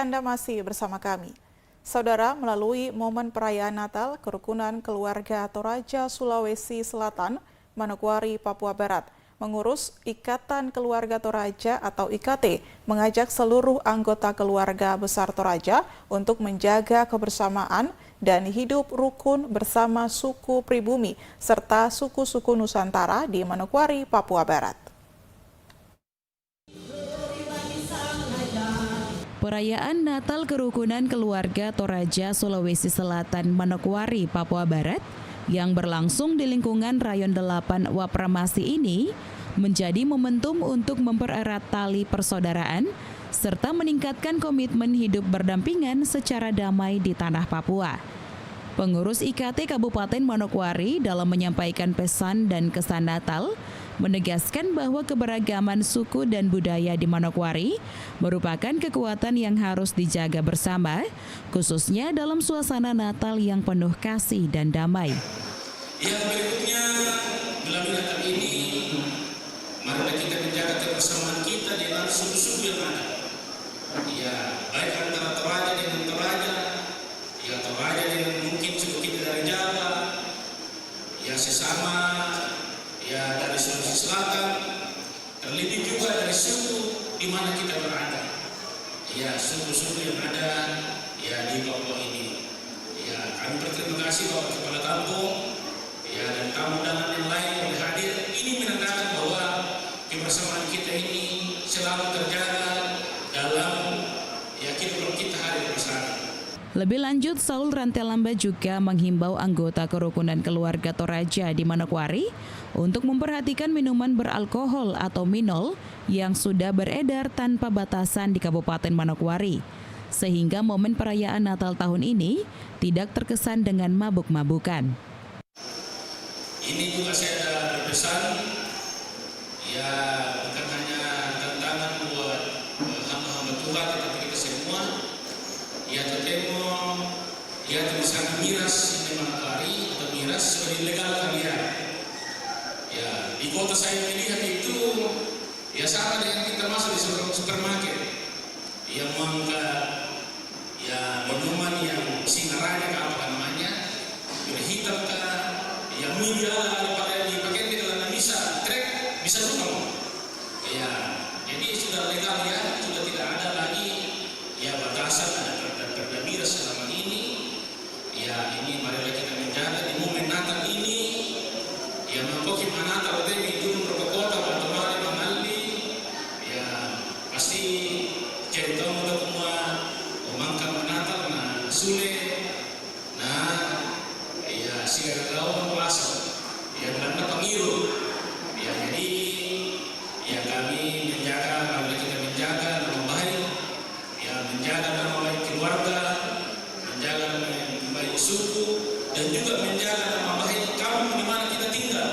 Anda masih bersama kami. Saudara, melalui momen perayaan Natal, Kerukunan Keluarga Toraja Sulawesi Selatan, Manokwari, Papua Barat, mengurus Ikatan Keluarga Toraja atau IKT, mengajak seluruh anggota keluarga besar Toraja untuk menjaga kebersamaan dan hidup rukun bersama suku pribumi serta suku-suku Nusantara di Manokwari, Papua Barat. Perayaan Natal Kerukunan Keluarga Toraja Sulawesi Selatan Manokwari, Papua Barat yang berlangsung di lingkungan Rayon 8 Wapramasi ini menjadi momentum untuk mempererat tali persaudaraan serta meningkatkan komitmen hidup berdampingan secara damai di tanah Papua. Pengurus IKT Kabupaten Manokwari dalam menyampaikan pesan dan kesan Natal menegaskan bahwa keberagaman suku dan budaya di Manokwari merupakan kekuatan yang harus dijaga bersama, khususnya dalam suasana Natal yang penuh kasih dan damai. Yang berikutnya, melalui Natal ini, mari kita menjaga kebersamaan kita dengan suku-suku yang ada. Ya, baik antara Toraja dengan Toraja, ya Toraja dengan mungkin suku kita dari Jawa, ya sesama, ya dari Sulawesi Selatan, terlebih juga dari suku di mana kita berada. Ya, suku-suku yang ada ya di Papua ini. Ya, kami berterima kasih Bapak Kepala Kampung, ya dan tamu-tamu yang lain yang hadir. Ini menandakan bahwa kebersamaan kita ini selalu terjaga dalam ya kehidupan kita hari bersama. Lebih lanjut, Saul Rantelamba juga menghimbau anggota Kerukunan Keluarga Toraja di Manokwari untuk memperhatikan minuman beralkohol atau minol yang sudah beredar tanpa batasan di Kabupaten Manokwari, sehingga momen perayaan Natal tahun ini tidak terkesan dengan mabuk-mabukan. Ini juga saya ada berpesan, ya bukan hanya tantangan buat hamba-hamba Tuhan, tetapi kita semua, ya tertemo, ya tulisan miras di Manokwari atau miras sebagai legal kalian. Ya di kota saya melihat itu, ya sama dengan kita masuk di supermarket, yang mangga, ya minuman yang sinaranya apa namanya, udah hitam kan. Yang media daripada dipakai di dalam bisa trek bisa semua. Ya, jadi sudah legal ya, sudah tidak ada lagi ya batasan ada perda miras selama ini. Ya, ini marilah kita menjaga di momen Natal ini. Ya, mengkoki Natal tadi turun ke kota Bantumari Mangali. Ya, pasti cerita muda semua memangkan Natal na Sule. Nah, ya sigara ya karena pengiru ya jadi ya kami menjaga apabila kita menjaga nama baik ya menjaga nama baik keluarga, menjaga nama baik suku dan juga menjaga nama baik kampung di mana kita tinggal.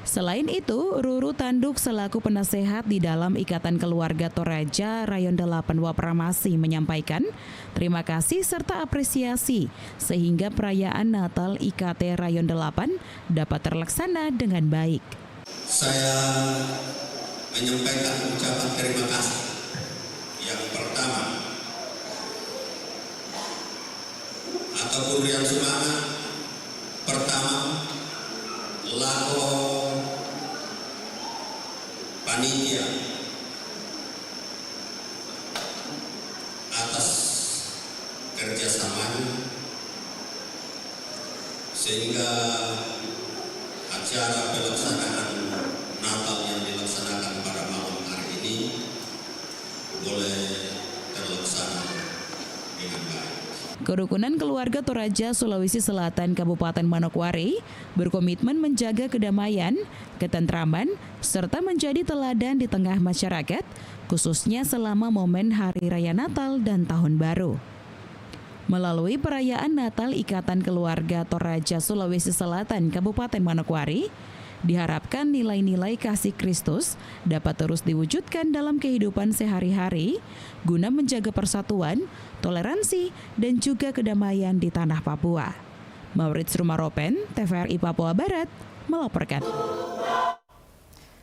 Selain itu, Ruru Tanduk selaku penasehat di dalam Ikatan Keluarga Toraja Rayon 8 Wapramasi menyampaikan terima kasih serta apresiasi sehingga perayaan Natal IKT Rayon 8 dapat terlaksana dengan baik. Saya menyampaikan ucapan terima kasih. Yang pertama, ataupun yang semangat pertama lako panitia atas kerjasamanya sehingga acara pelaksanaan Natal yang dilaksanakan pada malam hari ini boleh terlaksana dengan baik. Kerukunan Keluarga Toraja Sulawesi Selatan Kabupaten Manokwari berkomitmen menjaga kedamaian, ketentraman, serta menjadi teladan di tengah masyarakat, khususnya selama momen Hari Raya Natal dan Tahun Baru. Melalui perayaan Natal Ikatan Keluarga Toraja Sulawesi Selatan Kabupaten Manokwari, diharapkan nilai-nilai kasih Kristus dapat terus diwujudkan dalam kehidupan sehari-hari guna menjaga persatuan, toleransi, dan juga kedamaian di tanah Papua. Maurits Rumaropen, TVRI Papua Barat, melaporkan.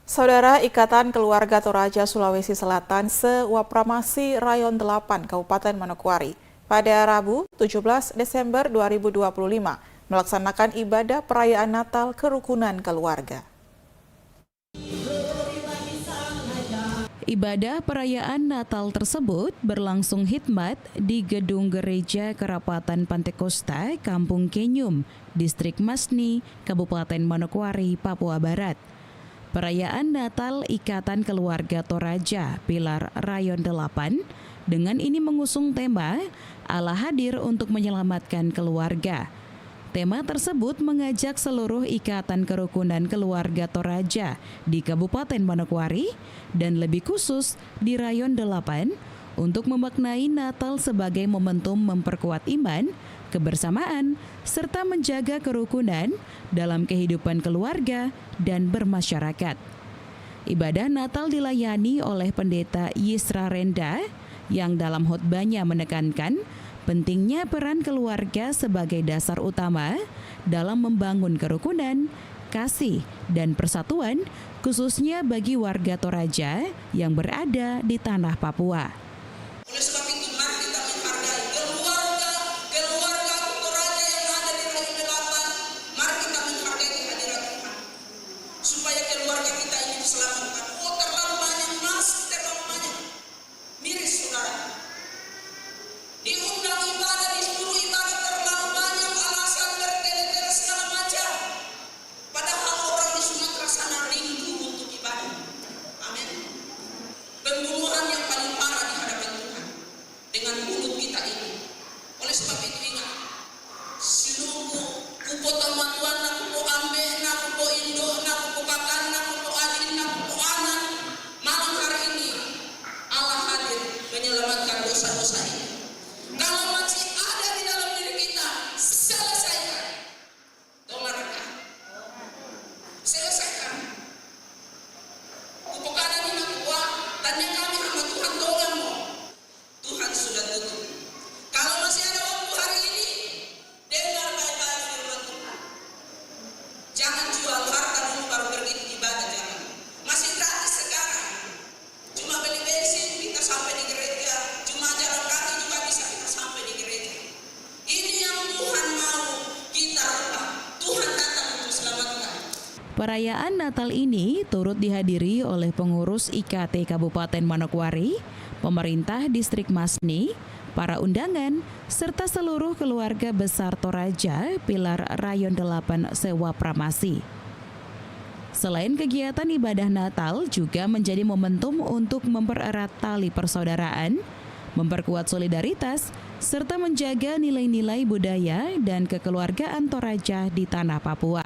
Saudara, Ikatan Keluarga Toraja Sulawesi Selatan se-Wapramasi Rayon 8 Kabupaten Manokwari pada Rabu 17 Desember 2025 melaksanakan ibadah perayaan Natal kerukunan keluarga. Ibadah perayaan Natal tersebut berlangsung khidmat di Gedung Gereja Kerapatan Pantekosta, Kampung Kenyum, Distrik Masni, Kabupaten Manokwari, Papua Barat. Perayaan Natal Ikatan Keluarga Toraja, Pilar Rayon 8, dengan ini mengusung tema Allah hadir untuk menyelamatkan keluarga. Tema tersebut mengajak seluruh ikatan kerukunan keluarga Toraja di Kabupaten Manokwari dan lebih khusus di Rayon 8 untuk memaknai Natal sebagai momentum memperkuat iman, kebersamaan, serta menjaga kerukunan dalam kehidupan keluarga dan bermasyarakat. Ibadah Natal dilayani oleh Pendeta Yisra Renda yang dalam khotbahnya menekankan pentingnya peran keluarga sebagai dasar utama dalam membangun kerukunan, kasih, dan persatuan, khususnya bagi warga Toraja yang berada di tanah Papua. Oleh sebab itu, mari kita menghargai keluarga Toraja yang ada di Rayon 8. Mari kita menghargai kehadiran Tuhan, supaya keluarga kita ini diselamatkan. Oh, terlalu banyak, terlalu banyak. Miris, saudara. Diundang ibadah, disuruh ibadah, terlalu banyak alasan bertele-tele segala macam. Padahal orang di Sumatera sana rindu untuk ibadah. Amin. Pembunuhan yang paling parah di hadapan Tuhan dengan mulut kita ini. Oleh sebab itu ingat, siluku kupo tamatuan na kupo ambe na kupo indo na kupo pakan na kupo adin na kupo anak. Malam hari ini Allah hadir menyelamatkan dosa-dosa ini. Kalau masih ada di dalam diri kita, selesaikan. Domarkan. Selesaikan. Kupokanan ini kuat, tanya kami sama Tuhan tolong mo. Tuhan sudah tutup. Kalau masih ada waktu hari ini, dengar baik-baik firman Tuhan. Jangan jual harta dulu baru pergi ibadah, jangan. Masih gratis sekarang. Cuma beli bensin kita sampai di gereja, cuma jalan kaki juga bisa kita sampai di gereja. Ini yang Tuhan mau kita rubah. Tuhan datang untuk selamatkan. Perayaan Natal ini turut dihadiri oleh pengurus IKT Kabupaten Manokwari, pemerintah Distrik Masni, para undangan, serta seluruh keluarga besar Toraja, Pilar Rayon 8 Sewa Pramasi. Selain kegiatan ibadah Natal juga menjadi momentum untuk mempererat tali persaudaraan, memperkuat solidaritas, serta menjaga nilai-nilai budaya dan kekeluargaan Toraja di tanah Papua.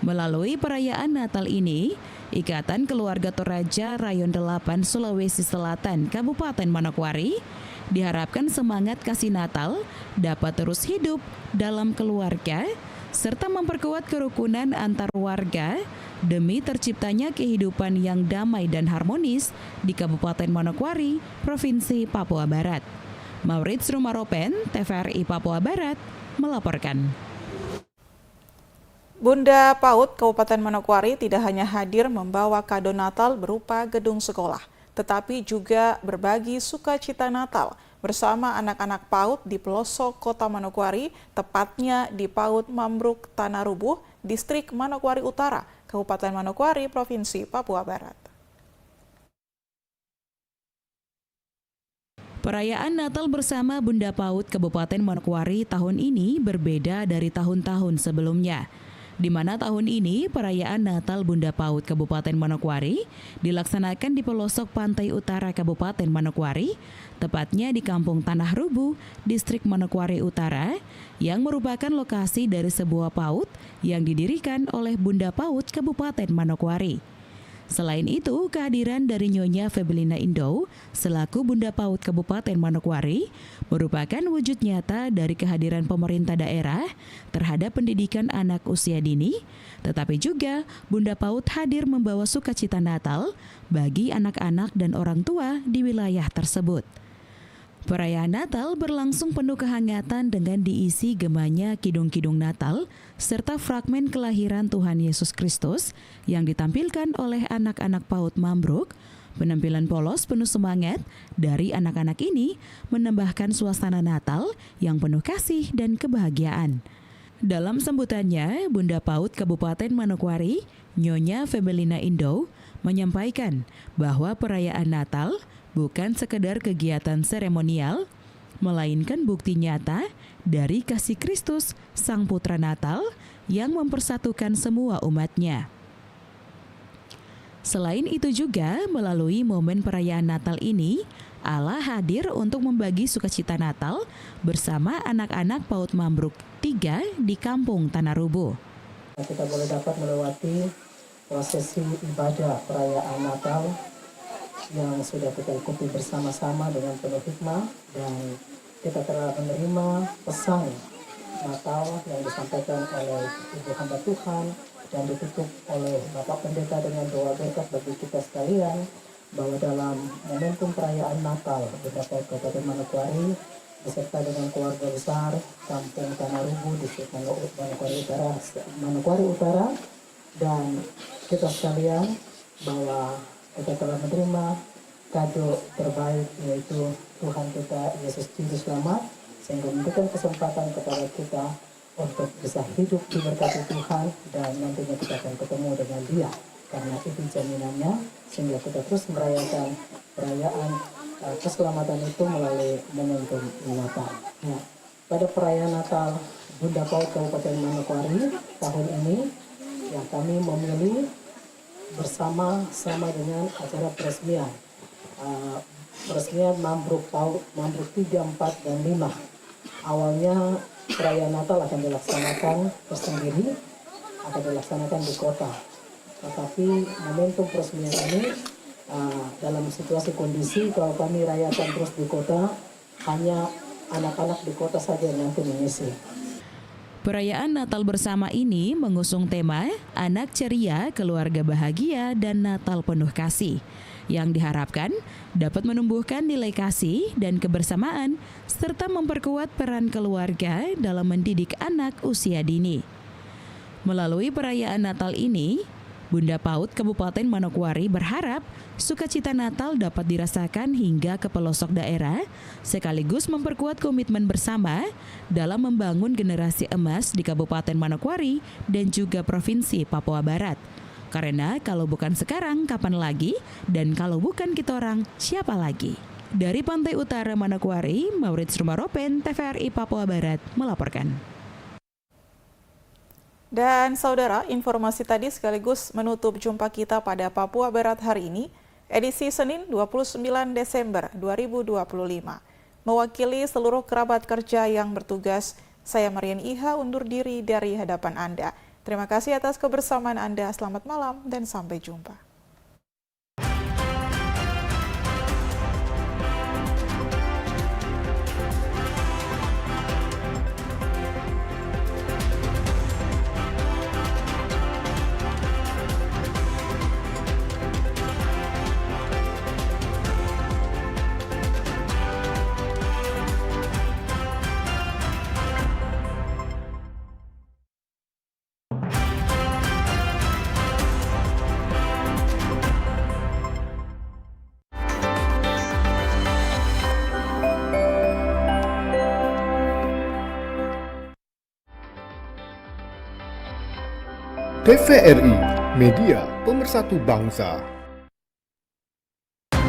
Melalui perayaan Natal ini, Ikatan Keluarga Toraja Rayon 8 Sulawesi Selatan Kabupaten Manokwari diharapkan semangat kasih Natal dapat terus hidup dalam keluarga serta memperkuat kerukunan antar warga demi terciptanya kehidupan yang damai dan harmonis di Kabupaten Manokwari, Provinsi Papua Barat. Maurits Rumaropen, TVRI Papua Barat, melaporkan. Bunda PAUD Kabupaten Manokwari tidak hanya hadir membawa kado Natal berupa gedung sekolah, tetapi juga berbagi sukacita Natal bersama anak-anak PAUD di pelosok kota Manokwari, tepatnya di PAUD Mambruk Tanah Rubuh, Distrik Manokwari Utara, Kabupaten Manokwari, Provinsi Papua Barat. Perayaan Natal bersama Bunda PAUD Kabupaten Manokwari tahun ini berbeda dari tahun-tahun sebelumnya, di mana tahun ini perayaan Natal Bunda PAUD Kabupaten Manokwari dilaksanakan di pelosok pantai utara Kabupaten Manokwari, tepatnya di Kampung Tanah Rubuh, Distrik Manokwari Utara, yang merupakan lokasi dari sebuah PAUD yang didirikan oleh Bunda PAUD Kabupaten Manokwari. Selain itu, kehadiran dari Nyonya Febelina Indo selaku Bunda PAUD Kabupaten Manokwari merupakan wujud nyata dari kehadiran pemerintah daerah terhadap pendidikan anak usia dini, tetapi juga Bunda PAUD hadir membawa sukacita Natal bagi anak-anak dan orang tua di wilayah tersebut. Perayaan Natal berlangsung penuh kehangatan dengan diisi gemanya kidung-kidung Natal serta fragmen kelahiran Tuhan Yesus Kristus yang ditampilkan oleh anak-anak PAUD Mambruk, Penampilan polos penuh semangat dari anak-anak ini menambahkan suasana Natal yang penuh kasih dan kebahagiaan. Dalam sambutannya, Bunda PAUD Kabupaten Manokwari, Nyonya Febelina Indo, menyampaikan bahwa perayaan Natal bukan sekedar kegiatan seremonial, melainkan bukti nyata dari kasih Kristus, Sang Putra Natal, yang mempersatukan semua umatnya. Selain itu juga, melalui momen perayaan Natal ini, Allah hadir untuk membagi sukacita Natal bersama anak-anak PAUD Mambruk 3 di Kampung Tanah Rubuh. Kita boleh dapat melewati prosesi ibadah perayaan Natal yang sudah kita ikuti bersama-sama dengan penuh hikmah, dan kita telah menerima pesan Natal yang disampaikan oleh Ibu Hamba Tuhan dan ditutup oleh Bapak Pendeta dengan doa berkat bagi kita sekalian, bahwa dalam momentum perayaan Natal Bunda PAUD Kabupaten Manokwari beserta dengan keluarga besar Kampung Tanah Rubuh, Distrik Manokwari Utara, dan kita sekalian, bahwa kita telah menerima kado terbaik, yaitu Tuhan kita Yesus Juru Selamat, sehingga memberikan kesempatan kepada kita untuk bisa hidup diberkati Tuhan, dan nantinya kita akan ketemu dengan Dia, karena itu jaminannya, sehingga kita terus merayakan perayaan keselamatan itu melalui momentum Natal. Nah, pada perayaan Natal Bunda PAUD Kabupaten Manokwari tahun ini, yang kami memilih bersama-sama dengan acara peresmian Mambruk PAUD, Mambruk 3, 4, dan 5. Awalnya perayaan Natal akan dilaksanakan tersendiri, akan dilaksanakan di kota. Tetapi momentum peresmian ini dalam situasi kondisi kalau kami rayakan terus di kota, hanya anak-anak di kota saja yang nanti mengisi. Perayaan Natal bersama ini mengusung tema Anak Ceria, Keluarga Bahagia, dan Natal Penuh Kasih, yang diharapkan dapat menumbuhkan nilai kasih dan kebersamaan serta memperkuat peran keluarga dalam mendidik anak usia dini. Melalui perayaan Natal ini, Bunda PAUD Kabupaten Manokwari berharap sukacita Natal dapat dirasakan hingga ke pelosok daerah, sekaligus memperkuat komitmen bersama dalam membangun generasi emas di Kabupaten Manokwari dan juga Provinsi Papua Barat. Karena kalau bukan sekarang, kapan lagi? Dan kalau bukan kita orang, siapa lagi? Dari Pantai Utara Manokwari, Maurits Rumaropen, TVRI Papua Barat melaporkan. Dan saudara, informasi tadi sekaligus menutup jumpa kita pada Papua Barat hari ini, edisi Senin 29 Desember 2025. Mewakili seluruh kerabat kerja yang bertugas, saya Marian Iha undur diri dari hadapan Anda. Terima kasih atas kebersamaan Anda, selamat malam dan sampai jumpa. TVRI, Media Pemersatu Bangsa.